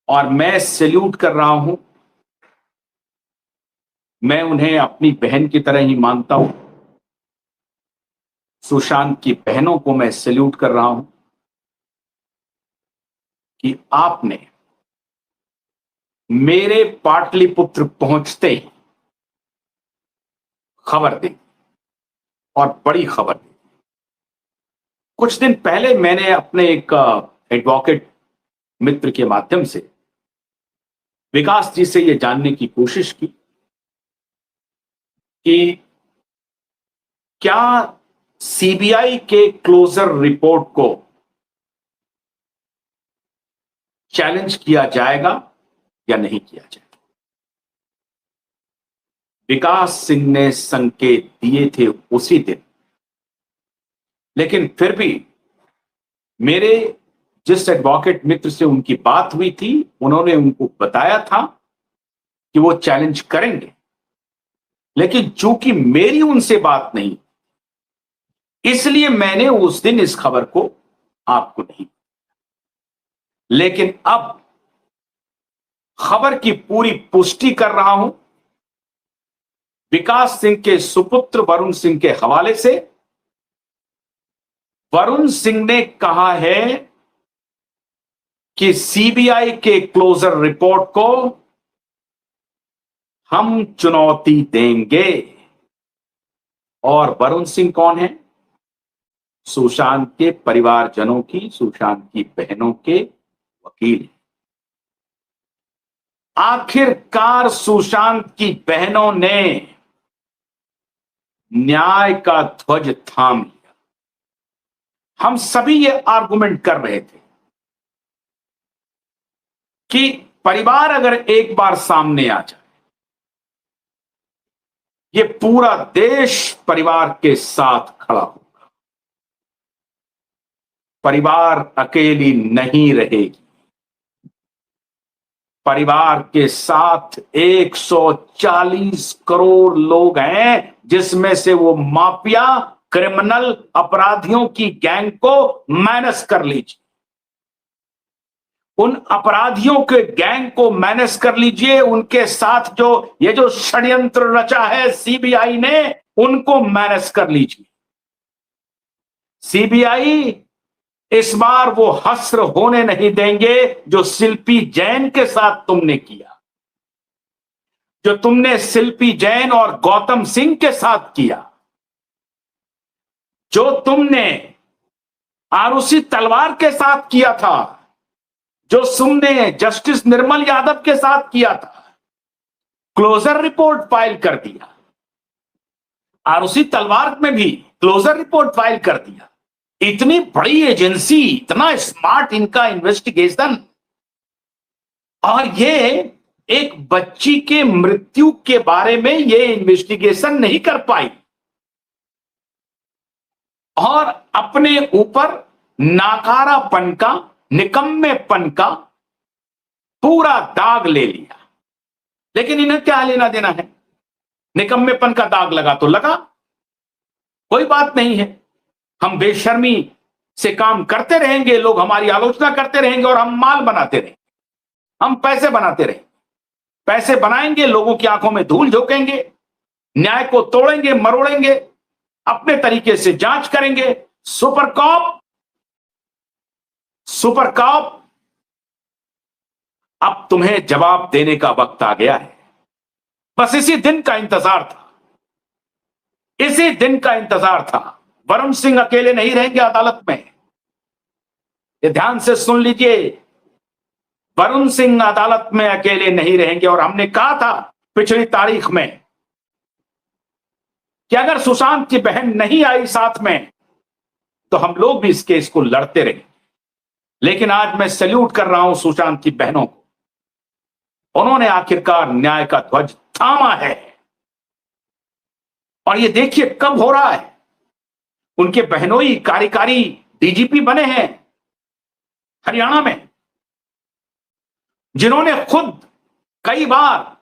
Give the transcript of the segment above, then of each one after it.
और मैं सैल्यूट कर रहा हूं। मैं उन्हें अपनी बहन की तरह ही मानता हूं। सुशांत की बहनों को मैं सैल्यूट कर रहा हूं कि आपने मेरे पाटलिपुत्र पहुंचते ही खबर दी, और बड़ी खबर दी। कुछ दिन पहले मैंने अपने एक एडवोकेट मित्र के माध्यम से विकास जी से यह जानने की कोशिश की कि क्या सीबीआई के क्लोजर रिपोर्ट को चैलेंज किया जाएगा या नहीं किया जाएगा। विकास सिंह ने संकेत दिए थे उसी दिन, लेकिन फिर भी मेरे जिस एडवोकेट मित्र से उनकी बात हुई थी, उन्होंने उनको बताया था कि वो चैलेंज करेंगे, लेकिन चूंकि मेरी उनसे बात नहीं, इसलिए मैंने उस दिन इस खबर को आपको नहीं। लेकिन अब खबर की पूरी पुष्टि कर रहा हूं विकास सिंह के सुपुत्र वरुण सिंह के हवाले से। वरुण सिंह ने कहा है कि सीबीआई के क्लोजर रिपोर्ट को हम चुनौती देंगे। और वरुण सिंह कौन है? सुशांत के परिवारजनों की, सुशांत की बहनों के वकील। आखिरकार सुशांत की बहनों ने न्याय का ध्वज थाम लिया। हम सभी ये आर्गुमेंट कर रहे थे कि परिवार अगर एक बार सामने आ जाए, ये पूरा देश परिवार के साथ खड़ा होगा। परिवार अकेली नहीं रहेगी। परिवार के साथ 140 करोड़ लोग हैं, जिसमें से वो माफिया, क्रिमिनल अपराधियों की गैंग को मैनेज कर लीजिए। उन अपराधियों के गैंग को मैनेज कर लीजिए। उनके साथ जो षड्यंत्र रचा है सीबीआई ने, उनको मैनेज कर लीजिए। सीबीआई इस बार वो हस्र होने नहीं देंगे जो शिल्पी जैन के साथ तुमने किया, जो तुमने शिल्पी जैन और गौतम सिंह के साथ किया, जो तुमने आरुषि तलवार के साथ किया था, जो तुमने जस्टिस निर्मल यादव के साथ किया था। क्लोजर रिपोर्ट फाइल कर दिया। आरुषि तलवार में भी क्लोजर रिपोर्ट फाइल कर दिया। इतनी बड़ी एजेंसी, इतना स्मार्ट इनका इन्वेस्टिगेशन, और ये एक बच्ची के मृत्यु के बारे में ये इन्वेस्टिगेशन नहीं कर पाई और अपने ऊपर नाकारापन का, निकम्मेपन का पूरा दाग ले लिया। लेकिन इन्हें क्या लेना देना है? निकम्मेपन का दाग लगा तो लगा, कोई बात नहीं है। हम बेशर्मी से काम करते रहेंगे, लोग हमारी आलोचना करते रहेंगे और हम माल बनाते रहेंगे, हम पैसे बनाते रहेंगे। पैसे बनाएंगे, लोगों की आंखों में धूल झोंकेंगे, न्याय को तोड़ेंगे, मरोड़ेंगे, अपने तरीके से जांच करेंगे। सुपर कॉप, अब तुम्हें जवाब देने का वक्त आ गया है। बस इसी दिन का इंतजार था, इसी दिन का इंतजार था। वरुण सिंह अकेले नहीं रहेंगे अदालत में। ये ध्यान से सुन लीजिए, वरुण सिंह अदालत में अकेले नहीं रहेंगे। और हमने कहा था पिछली तारीख में कि अगर सुशांत की बहन नहीं आई साथ में तो हम लोग भी इस केस को लड़ते रहे। लेकिन आज मैं सैल्यूट कर रहा हूं सुशांत की बहनों को। उन्होंने आखिरकार न्याय का ध्वज थामा है। और ये देखिए कब हो रहा है। उनके बहनोई कार्यकारी डीजीपी बने हैं हरियाणा में, जिन्होंने खुद कई बार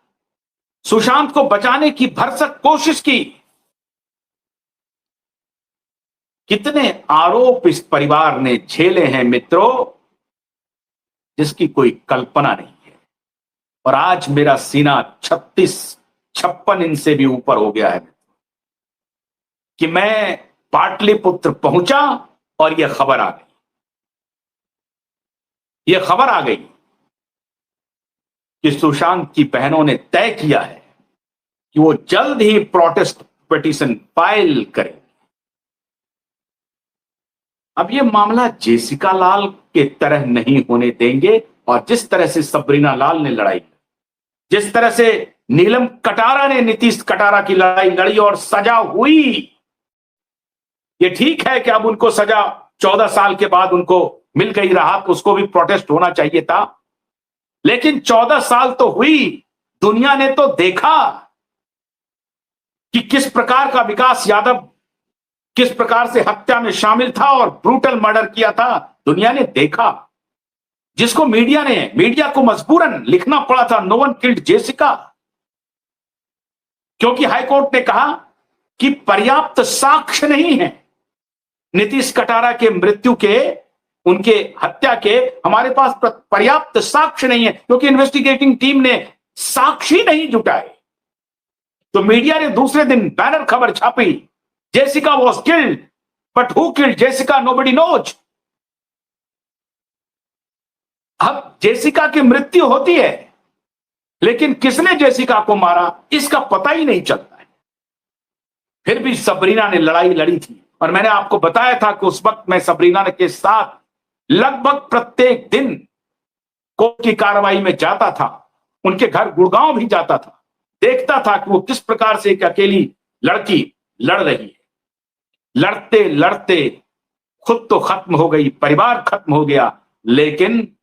सुशांत को बचाने की भरसक कोशिश की। कितने इस परिवार ने झेले हैं मित्रों, जिसकी कोई कल्पना नहीं। और आज मेरा सीना 36-56 इंच से भी ऊपर हो गया है कि मैं पाटलिपुत्र पहुंचा और यह खबर आ गई, यह खबर आ गई कि सुशांत की बहनों ने तय किया है कि वो जल्द ही प्रोटेस्ट पिटीशन फाइल करें। अब ये मामला जेसिका लाल के तरह नहीं होने देंगे, और जिस तरह से सबरीना लाल ने लड़ाई, जिस तरह से नीलम कटारा ने नीतीश कटारा की लड़ाई लड़ी और सजा हुई, ये ठीक है कि अब उनको सजा 14 साल के बाद उनको मिल गई राहत, उसको भी प्रोटेस्ट होना चाहिए था, लेकिन 14 साल तो हुई, दुनिया ने तो देखा कि किस प्रकार का विकास यादव किस प्रकार से हत्या में शामिल था और ब्रूटल मर्डर किया था, दुनिया ने देखा, जिसको मीडिया को मजबूरन लिखना पड़ा था नो वन किल्ड जेसिका, क्योंकि हाईकोर्ट ने कहा कि पर्याप्त साक्ष्य नहीं है नीतीश कटारा के मृत्यु के, उनके हत्या के, हमारे पास पर्याप्त साक्ष्य नहीं है, क्योंकि इन्वेस्टिगेटिंग टीम ने साक्ष्य नहीं जुटाए। तो मीडिया ने दूसरे दिन बैनर खबर छापी, Jessica was killed, but who killed Jessica nobody knows. अब जेसिका की मृत्यु होती है, लेकिन किसने जेसिका को मारा इसका पता ही नहीं चलता है। फिर भी सबरीना ने लड़ाई लड़ी थी, और मैंने आपको बताया था कि उस वक्त मैं सबरीना के साथ लगभग प्रत्येक दिन कोर्ट की कार्रवाई में जाता था, उनके घर गुड़गांव भी जाता था, देखता था कि वो किस प्रकार से एक अकेली लड़की लड़ रही है। लड़ते लड़ते खुद तो खत्म हो गई, परिवार खत्म हो गया, लेकिन